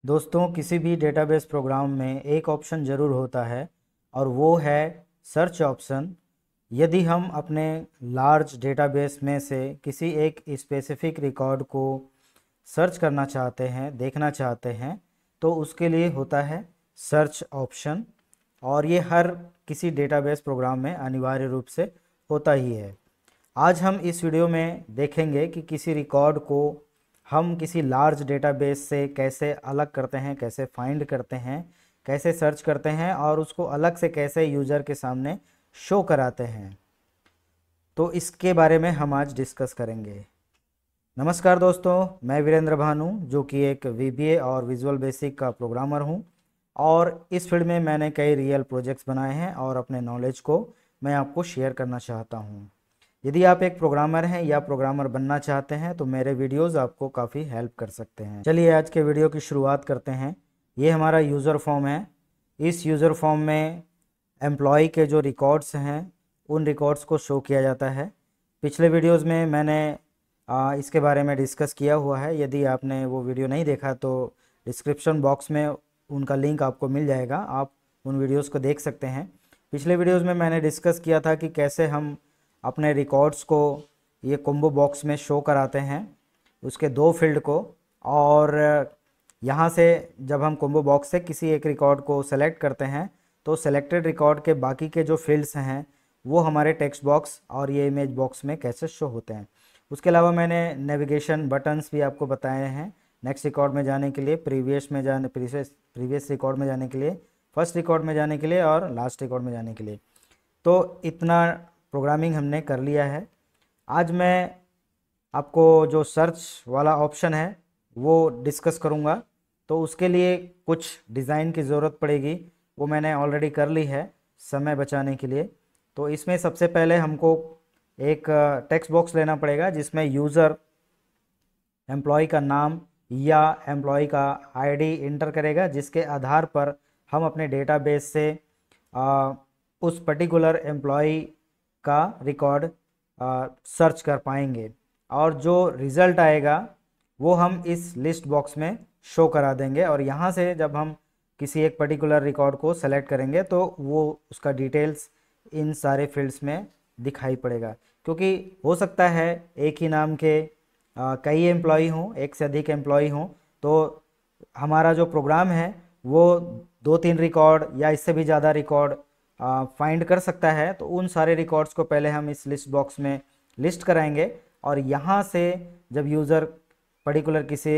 दोस्तों, किसी भी डेटाबेस प्रोग्राम में एक ऑप्शन ज़रूर होता है और वो है सर्च ऑप्शन। यदि हम अपने लार्ज डेटाबेस में से किसी एक स्पेसिफिक रिकॉर्ड को सर्च करना चाहते हैं, देखना चाहते हैं, तो उसके लिए होता है सर्च ऑप्शन। और ये हर किसी डेटाबेस प्रोग्राम में अनिवार्य रूप से होता ही है। आज हम इस वीडियो में देखेंगे कि किसी रिकॉर्ड को हम किसी लार्ज डेटाबेस से कैसे अलग करते हैं, कैसे फाइंड करते हैं, कैसे सर्च करते हैं और उसको अलग से कैसे यूज़र के सामने शो कराते हैं। तो इसके बारे में हम आज डिस्कस करेंगे। नमस्कार दोस्तों, मैं वीरेंद्र भानु, जो कि एक VBA और विजुअल बेसिक का प्रोग्रामर हूं। और इस फील्ड में मैंने कई रियल प्रोजेक्ट्स बनाए हैं और अपने नॉलेज को मैं आपको शेयर करना चाहता हूं। यदि आप एक प्रोग्रामर हैं या प्रोग्रामर बनना चाहते हैं तो मेरे वीडियोस आपको काफ़ी हेल्प कर सकते हैं। चलिए आज के वीडियो की शुरुआत करते हैं। ये हमारा यूज़र फॉर्म है। इस यूज़र फॉर्म में एम्प्लॉय के जो रिकॉर्ड्स हैं उन रिकॉर्ड्स को शो किया जाता है। पिछले वीडियोस में मैंने इसके बारे में डिस्कस किया हुआ है। यदि आपने वो वीडियो नहीं देखा तो डिस्क्रिप्शन बॉक्स में उनका लिंक आपको मिल जाएगा, आप उन वीडियोस को देख सकते हैं। पिछले वीडियोस में मैंने डिस्कस किया था कि कैसे हम अपने रिकॉर्ड्स को ये कॉम्बो बॉक्स में शो कराते हैं, उसके दो फील्ड को। और यहाँ से जब हम कॉम्बो बॉक्स से किसी एक रिकॉर्ड को सेलेक्ट करते हैं तो सेलेक्टेड रिकॉर्ड के बाकी के जो फील्ड्स हैं वो हमारे टेक्स्ट बॉक्स और ये इमेज बॉक्स में कैसे शो होते हैं। उसके अलावा मैंने नेविगेशन बटन्स भी आपको बताए हैं। नेक्स्ट रिकॉर्ड में जाने के लिए, प्रीवियस रिकॉर्ड में जाने के लिए, फर्स्ट रिकॉर्ड में जाने के लिए और लास्ट रिकॉर्ड में जाने के लिए। तो इतना प्रोग्रामिंग हमने कर लिया है। आज मैं आपको जो सर्च वाला ऑप्शन है वो डिस्कस करूँगा। तो उसके लिए कुछ डिज़ाइन की ज़रूरत पड़ेगी, वो मैंने ऑलरेडी कर ली है समय बचाने के लिए। तो इसमें सबसे पहले हमको एक टेक्स्ट बॉक्स लेना पड़ेगा जिसमें यूज़र एम्प्लॉय का नाम या एम्प्लॉय का आईडी इंटर करेगा, जिसके आधार पर हम अपने डेटाबेस से उस पर्टिकुलर एम्प्लॉय का रिकॉर्ड सर्च कर पाएंगे। और जो रिज़ल्ट आएगा वो हम इस लिस्ट बॉक्स में शो करा देंगे। और यहाँ से जब हम किसी एक पर्टिकुलर रिकॉर्ड को सेलेक्ट करेंगे तो वो उसका डिटेल्स इन सारे फील्ड्स में दिखाई पड़ेगा। क्योंकि हो सकता है एक ही नाम के कई एम्प्लॉई हों, एक से अधिक एम्प्लॉई हों, तो हमारा जो प्रोग्राम है वो 2-3 रिकॉर्ड या इससे भी ज़्यादा रिकॉर्ड फाइंड कर सकता है। तो उन सारे रिकॉर्ड्स को पहले हम इस लिस्ट बॉक्स में लिस्ट कराएंगे और यहाँ से जब यूज़र पर्टिकुलर किसी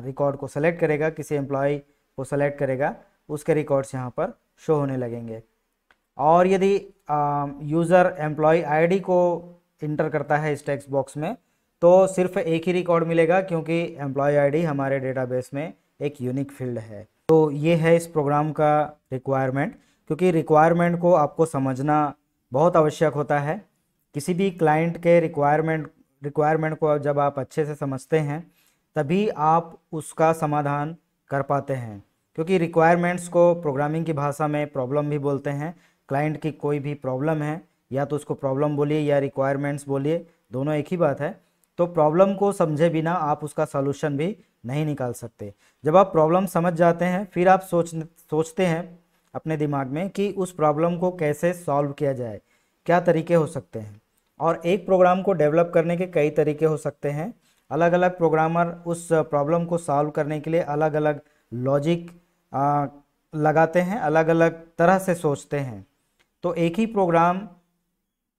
रिकॉर्ड को सेलेक्ट करेगा, किसी एम्प्लॉय को सेलेक्ट करेगा, उसके रिकॉर्ड्स यहाँ पर शो होने लगेंगे। और यदि यूज़र एम्प्लॉय आईडी को इंटर करता है इस टेक्स्ट बॉक्स में तो सिर्फ एक ही रिकॉर्ड मिलेगा, क्योंकि एम्प्लॉय आईडी हमारे डेटाबेस में एक यूनिक फील्ड है। तो ये है इस प्रोग्राम का रिक्वायरमेंट। क्योंकि रिक्वायरमेंट को आपको समझना बहुत आवश्यक होता है। किसी भी क्लाइंट के रिक्वायरमेंट को जब आप अच्छे से समझते हैं तभी आप उसका समाधान कर पाते हैं। क्योंकि रिक्वायरमेंट्स को प्रोग्रामिंग की भाषा में प्रॉब्लम भी बोलते हैं। क्लाइंट की कोई भी प्रॉब्लम है या तो उसको प्रॉब्लम बोलिए या रिक्वायरमेंट्स बोलिए, दोनों एक ही बात है। तो प्रॉब्लम को समझे बिना आप उसका सॉल्यूशन भी नहीं निकाल सकते। जब आप प्रॉब्लम समझ जाते हैं फिर आप सोचते हैं अपने दिमाग में कि उस प्रॉब्लम को कैसे सॉल्व किया जाए, क्या तरीके हो सकते हैं। और एक प्रोग्राम को डेवलप करने के कई तरीके हो सकते हैं। अलग अलग प्रोग्रामर उस प्रॉब्लम को सॉल्व करने के लिए अलग अलग लॉजिक लगाते हैं, अलग अलग तरह से सोचते हैं। तो एक ही प्रोग्राम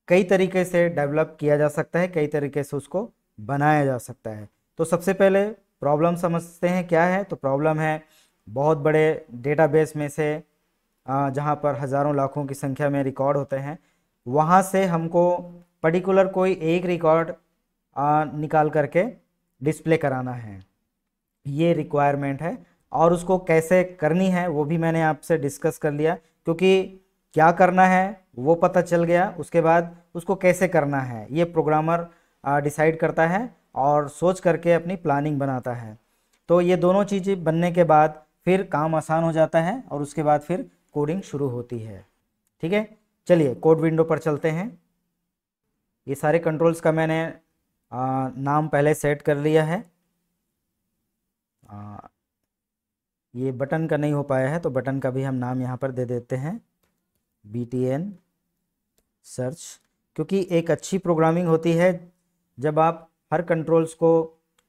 कई तरीके से डेवलप किया जा सकता है, कई तरीके से उसको बनाया जा सकता है। तो सबसे पहले प्रॉब्लम समझते हैं क्या है। तो प्रॉब्लम है बहुत बड़े डेटाबेस में से जहाँ पर हज़ारों लाखों की संख्या में रिकॉर्ड होते हैं, वहाँ से हमको पर्टिकुलर कोई एक रिकॉर्ड निकाल करके डिस्प्ले कराना है, ये रिक्वायरमेंट है। और उसको कैसे करनी है वो भी मैंने आपसे डिस्कस कर लिया। क्योंकि क्या करना है वो पता चल गया, उसके बाद उसको कैसे करना है ये प्रोग्रामर डिसाइड करता है और सोच करके अपनी प्लानिंग बनाता है। तो ये दोनों चीज़ें बनने के बाद फिर काम आसान हो जाता है और उसके बाद फिर कोडिंग शुरू होती है। ठीक है, चलिए कोड विंडो पर चलते हैं। ये सारे कंट्रोल्स का मैंने नाम पहले सेट कर लिया है। ये बटन का नहीं हो पाया है, तो बटन का भी हम नाम यहाँ पर दे देते हैं btn सर्च, क्योंकि एक अच्छी प्रोग्रामिंग होती है जब आप हर कंट्रोल्स को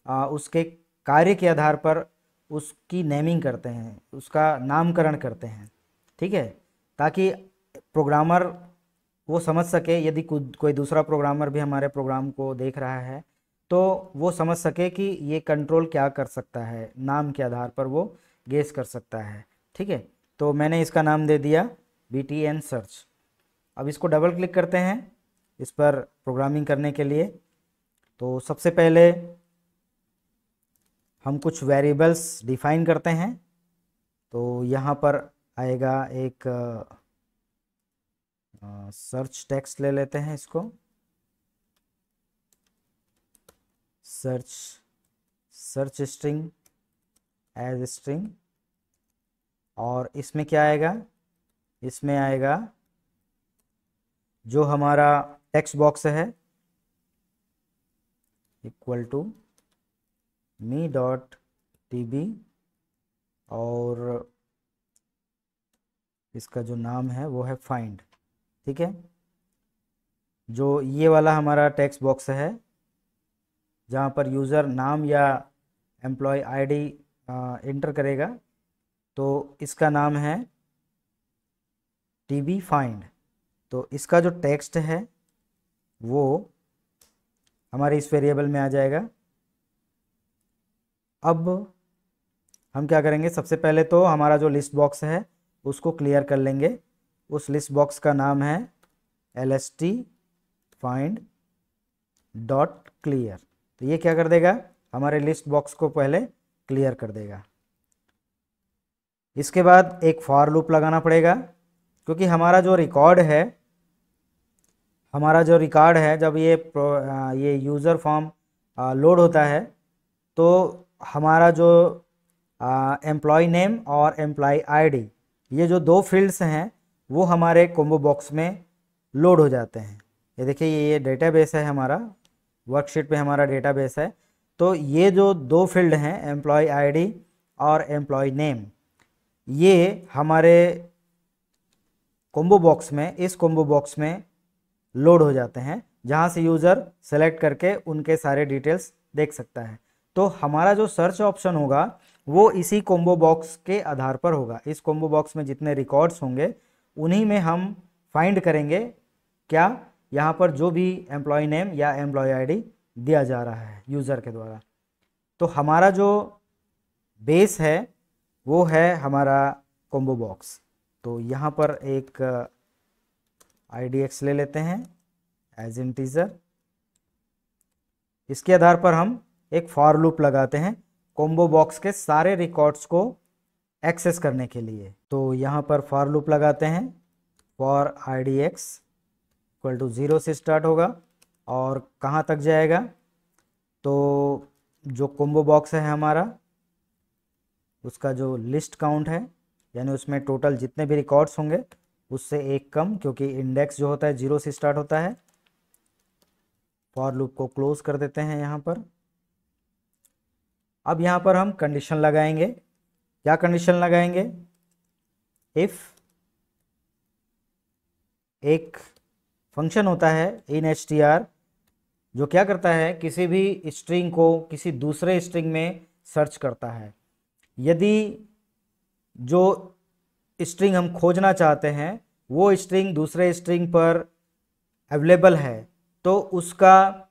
उसके कार्य के आधार पर उसकी नेमिंग करते हैं, उसका नामकरण करते हैं, ठीक है, ताकि प्रोग्रामर वो समझ सके, यदि कोई दूसरा प्रोग्रामर भी हमारे प्रोग्राम को देख रहा है तो वो समझ सके कि ये कंट्रोल क्या कर सकता है, नाम के आधार पर वो गेस कर सकता है, ठीक है। तो मैंने इसका नाम दे दिया btn सर्च। अब इसको डबल क्लिक करते हैं इस पर प्रोग्रामिंग करने के लिए। तो सबसे पहले हम कुछ वेरिएबल्स डिफाइन करते हैं। तो यहाँ पर आएगा एक सर्च टेक्स्ट ले लेते हैं इसको, सर्च स्ट्रिंग एज स्ट्रिंग, और इसमें क्या आएगा, इसमें आएगा जो हमारा टेक्स्ट बॉक्स है इक्वल टू me.tb, और इसका जो नाम है वो है फाइंड, ठीक है। जो ये वाला हमारा टेक्स्ट बॉक्स है जहाँ पर यूज़र नाम या एम्प्लॉय आईडी इंटर करेगा, तो इसका नाम है tb फाइंड। तो इसका जो टेक्स्ट है वो हमारे इस वेरिएबल में आ जाएगा। अब हम क्या करेंगे, सबसे पहले तो हमारा जो लिस्ट बॉक्स है उसको क्लियर कर लेंगे। उस लिस्ट बॉक्स का नाम है lst find डॉट क्लियर। तो ये क्या कर देगा, हमारे लिस्ट बॉक्स को पहले क्लियर कर देगा। इसके बाद एक फॉर लूप लगाना पड़ेगा, क्योंकि हमारा जो रिकॉर्ड है जब ये यूज़र फॉर्म लोड होता है तो हमारा जो एम्प्लॉय नेम और एम्प्लॉय आईडी, ये जो दो फील्ड्स हैं वो हमारे कॉम्बो बॉक्स में लोड हो जाते हैं। ये देखिए, ये डेटाबेस है, हमारा वर्कशीट पे हमारा डेटाबेस है। तो ये जो दो फील्ड हैं एम्प्लॉय आईडी और एम्प्लॉय नेम, ये हमारे कॉम्बो बॉक्स में, इस कॉम्बो बॉक्स में लोड हो जाते हैं, जहाँ से यूज़र सेलेक्ट करके उनके सारे डिटेल्स देख सकता है। तो हमारा जो सर्च ऑप्शन होगा वो इसी कॉम्बो बॉक्स के आधार पर होगा। इस कॉम्बो बॉक्स में जितने रिकॉर्ड्स होंगे उन्हीं में हम फाइंड करेंगे क्या, यहाँ पर जो भी एम्प्लॉय नेम या एम्प्लॉय आईडी दिया जा रहा है यूज़र के द्वारा। तो हमारा जो बेस है वो है हमारा कॉम्बो बॉक्स। तो यहाँ पर एक idx ले लेते हैं एज इंटीजर। इसके आधार पर हम एक फॉर लूप लगाते हैं कॉम्बो बॉक्स के सारे रिकॉर्ड्स को एक्सेस करने के लिए। तो यहाँ पर फॉर लूप लगाते हैं, फॉर idx इक्वल टू 0 से स्टार्ट होगा और कहाँ तक जाएगा, तो जो कॉम्बो बॉक्स है हमारा उसका जो लिस्ट काउंट है, यानी उसमें टोटल जितने भी रिकॉर्ड्स होंगे उससे एक कम, क्योंकि इंडेक्स जो होता है 0 से स्टार्ट होता है। फॉर लूप को क्लोज कर देते हैं यहाँ पर। अब यहाँ पर हम कंडीशन लगाएंगे। क्या कंडीशन लगाएंगे, इफ एक फंक्शन होता है instr जो क्या करता है, किसी भी स्ट्रिंग को किसी दूसरे स्ट्रिंग में सर्च करता है। यदि जो स्ट्रिंग हम खोजना चाहते हैं वो स्ट्रिंग दूसरे स्ट्रिंग पर अवेलेबल है तो उसका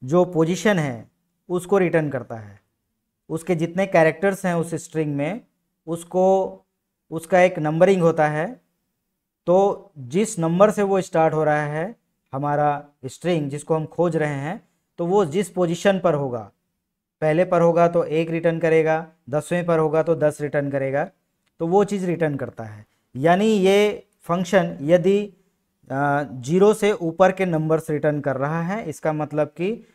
जो पोजीशन है उसको रिटर्न करता है। उसके जितने कैरेक्टर्स हैं उस स्ट्रिंग में उसको, उसका एक नंबरिंग होता है। तो जिस नंबर से वो स्टार्ट हो रहा है हमारा स्ट्रिंग जिसको हम खोज रहे हैं, तो वो जिस पोजीशन पर होगा, पहले पर होगा तो 1 रिटर्न करेगा, 10वें पर होगा तो 10 रिटर्न करेगा, तो वो चीज़ रिटर्न करता है। यानी ये फंक्शन यदि 0 से ऊपर के नंबर्स रिटर्न कर रहा है, इसका मतलब कि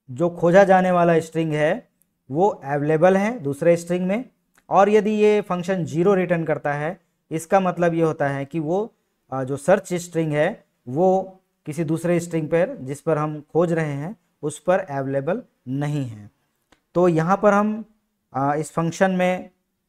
जो खोजा जाने वाला स्ट्रिंग है वो अवेलेबल है दूसरे स्ट्रिंग में। और यदि ये फंक्शन 0 रिटर्न करता है, इसका मतलब ये होता है कि वो जो सर्च स्ट्रिंग है वो किसी दूसरे स्ट्रिंग पर जिस पर हम खोज रहे हैं उस पर अवेलेबल नहीं है। तो यहाँ पर हम इस फंक्शन में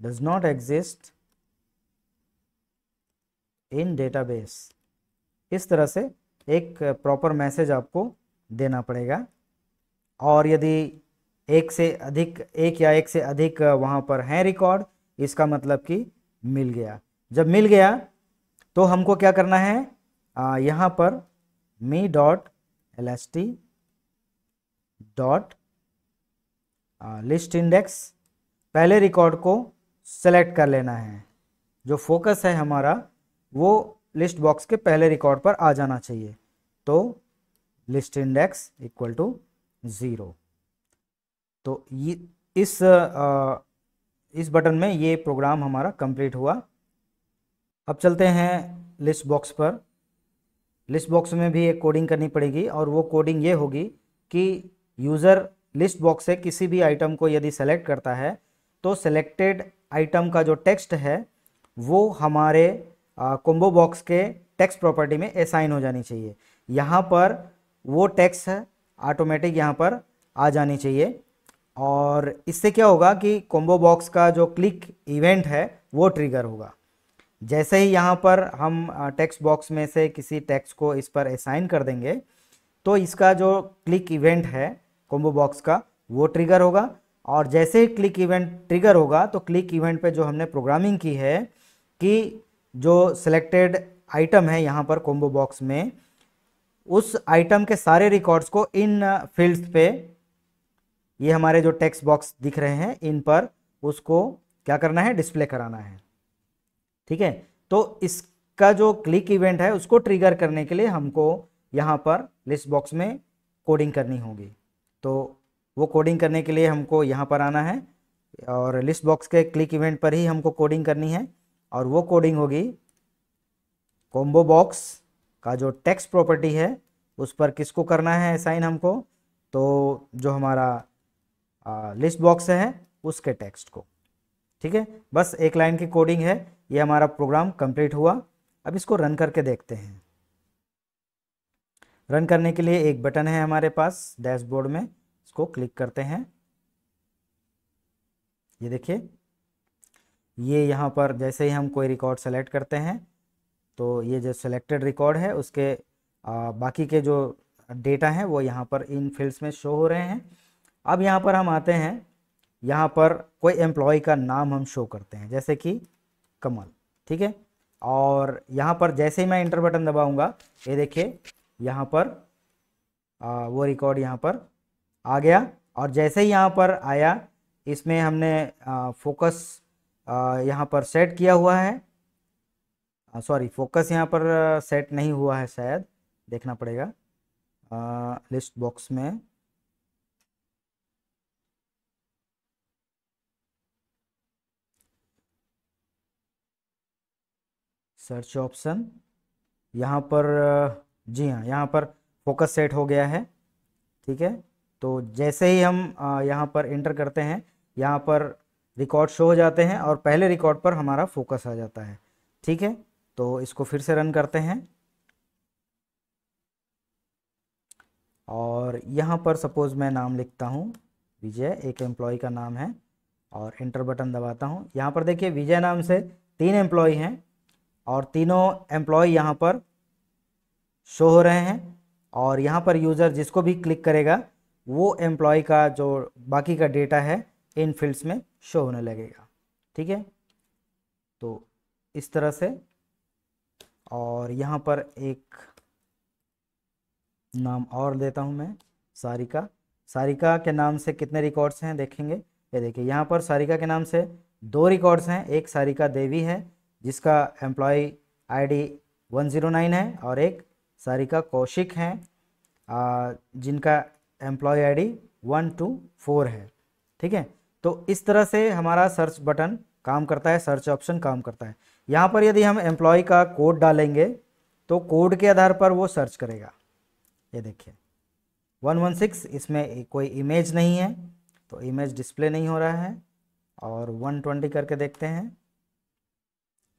does not exist in database. इस तरह से एक प्रॉपर मैसेज आपको देना पड़ेगा। और यदि एक या एक से अधिक वहाँ पर हैं रिकॉर्ड, इसका मतलब कि मिल गया। जब मिल गया तो हमको क्या करना है, यहाँ पर मी dot lst dot list index पहले रिकॉर्ड को सेलेक्ट कर लेना है। जो फोकस है हमारा वो लिस्ट बॉक्स के पहले रिकॉर्ड पर आ जाना चाहिए। तो लिस्ट इंडेक्स इक्वल टू 0। तो ये इस बटन में ये प्रोग्राम हमारा कंप्लीट हुआ। अब चलते हैं लिस्ट बॉक्स पर। लिस्ट बॉक्स में भी एक कोडिंग करनी पड़ेगी और वो कोडिंग ये होगी कि यूज़र लिस्ट बॉक्स से किसी भी आइटम को यदि सेलेक्ट करता है तो सेलेक्टेड आइटम का जो टेक्स्ट है वो हमारे कॉम्बो बॉक्स के टेक्स्ट प्रॉपर्टी में असाइन हो जानी चाहिए। यहाँ पर वो टेक्स्ट ऑटोमेटिक यहाँ पर आ जानी चाहिए और इससे क्या होगा कि कॉम्बो बॉक्स का जो क्लिक इवेंट है वो ट्रिगर होगा। जैसे ही यहाँ पर हम टेक्स्ट बॉक्स में से किसी टेक्स्ट को इस पर असाइन कर देंगे तो इसका जो क्लिक इवेंट है कॉम्बो बॉक्स का वो ट्रिगर होगा। और जैसे ही क्लिक इवेंट ट्रिगर होगा तो क्लिक इवेंट पे जो हमने प्रोग्रामिंग की है कि जो सिलेक्टेड आइटम है यहाँ पर कॉम्बो बॉक्स में, उस आइटम के सारे रिकॉर्ड्स को इन फील्ड्स पे, ये हमारे जो टेक्स्ट बॉक्स दिख रहे हैं इन पर, उसको क्या करना है, डिस्प्ले कराना है। ठीक है, तो इसका जो क्लिक इवेंट है उसको ट्रिगर करने के लिए हमको यहाँ पर लिस्ट बॉक्स में कोडिंग करनी होगी। तो वो कोडिंग करने के लिए हमको यहाँ पर आना है और लिस्ट बॉक्स के क्लिक इवेंट पर ही हमको कोडिंग करनी है। और वो कोडिंग होगी कॉम्बो बॉक्स का जो टेक्स्ट प्रॉपर्टी है उस पर किसको करना है असाइन हमको, तो जो हमारा लिस्ट बॉक्स है उसके टेक्स्ट को। ठीक है, बस एक लाइन की कोडिंग है, ये हमारा प्रोग्राम कंप्लीट हुआ। अब इसको रन करके देखते हैं। रन करने के लिए एक बटन है हमारे पास डैशबोर्ड में, इसको क्लिक करते हैं। ये देखिए, ये यहाँ पर जैसे ही हम कोई रिकॉर्ड सेलेक्ट करते हैं तो ये जो सेलेक्टेड रिकॉर्ड है उसके बाकी के जो डेटा हैं वो यहाँ पर इन फील्ड्स में शो हो रहे हैं। अब यहाँ पर हम आते हैं, यहाँ पर कोई एम्प्लॉय का नाम हम शो करते हैं जैसे कि कमल। ठीक है, और यहाँ पर जैसे ही मैं इंटर बटन दबाऊंगा ये देखिए यहाँ पर वो रिकॉर्ड यहाँ पर आ गया। और जैसे ही यहाँ पर आया इसमें हमने फोकस यहाँ पर सेट किया हुआ है, सॉरी फोकस यहाँ पर सेट नहीं हुआ है, शायद देखना पड़ेगा लिस्ट बॉक्स में। सर्च ऑप्शन यहाँ पर, जी हाँ, यहाँ पर फोकस सेट हो गया है। ठीक है, तो जैसे ही हम यहाँ पर इंटर करते हैं यहाँ पर रिकॉर्ड शो हो जाते हैं और पहले रिकॉर्ड पर हमारा फोकस आ जाता है। ठीक है, तो इसको फिर से रन करते हैं और यहाँ पर सपोज़ मैं नाम लिखता हूँ विजय, एक एम्प्लॉय का नाम है, और इंटर बटन दबाता हूँ। यहाँ पर देखिए विजय नाम से 3 एम्प्लॉय हैं और तीनों एम्प्लॉय यहाँ पर शो हो रहे हैं। और यहाँ पर यूज़र जिसको भी क्लिक करेगा वो एम्प्लॉय का जो बाकी का डेटा है इन फील्ड्स में शो होने लगेगा। ठीक है, तो इस तरह से। और यहाँ पर एक नाम और देता हूँ मैं, सारिका। सारिका के नाम से कितने रिकॉर्ड्स हैं देखेंगे, ये देखिए यहाँ पर सारिका के नाम से 2 रिकॉर्ड्स हैं। एक सारिका देवी है जिसका एम्प्लॉय आईडी 109 है और एक सारिका कौशिक हैं जिनका एम्प्लॉय आईडी 124 है। ठीक है, तो इस तरह से हमारा सर्च बटन काम करता है, सर्च ऑप्शन काम करता है। यहाँ पर यदि हम एम्प्लॉय का कोड डालेंगे तो कोड के आधार पर वो सर्च करेगा। ये देखिए 116, इसमें कोई इमेज नहीं है तो इमेज डिस्प्ले नहीं हो रहा है। और 120 करके देखते हैं,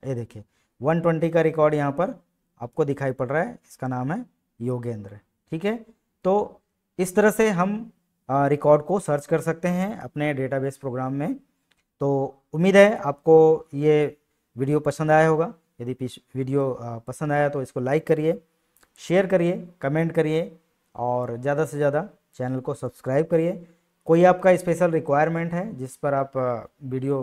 ये देखिए 120 का रिकॉर्ड यहाँ पर आपको दिखाई पड़ रहा है, इसका नाम है योगेंद्र। ठीक है, तो इस तरह से हम रिकॉर्ड को सर्च कर सकते हैं अपने डेटाबेस प्रोग्राम में। तो उम्मीद है आपको ये वीडियो पसंद आया होगा। यदि वीडियो पसंद आया तो इसको लाइक करिए, शेयर करिए, कमेंट करिए और ज़्यादा से ज़्यादा चैनल को सब्सक्राइब करिए। कोई आपका स्पेशल रिक्वायरमेंट है जिस पर आप वीडियो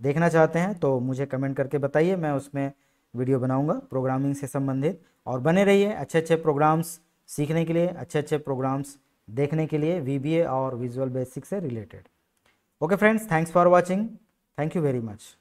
देखना चाहते हैं तो मुझे कमेंट करके बताइए, मैं उसमें वीडियो बनाऊंगा प्रोग्रामिंग से संबंधित। और बने रहिए अच्छे अच्छे प्रोग्राम्स सीखने के लिए, अच्छे अच्छे प्रोग्राम्स देखने के लिए VBA और विजुअल बेसिक से related. Okay friends, thanks for watching, thank you very much.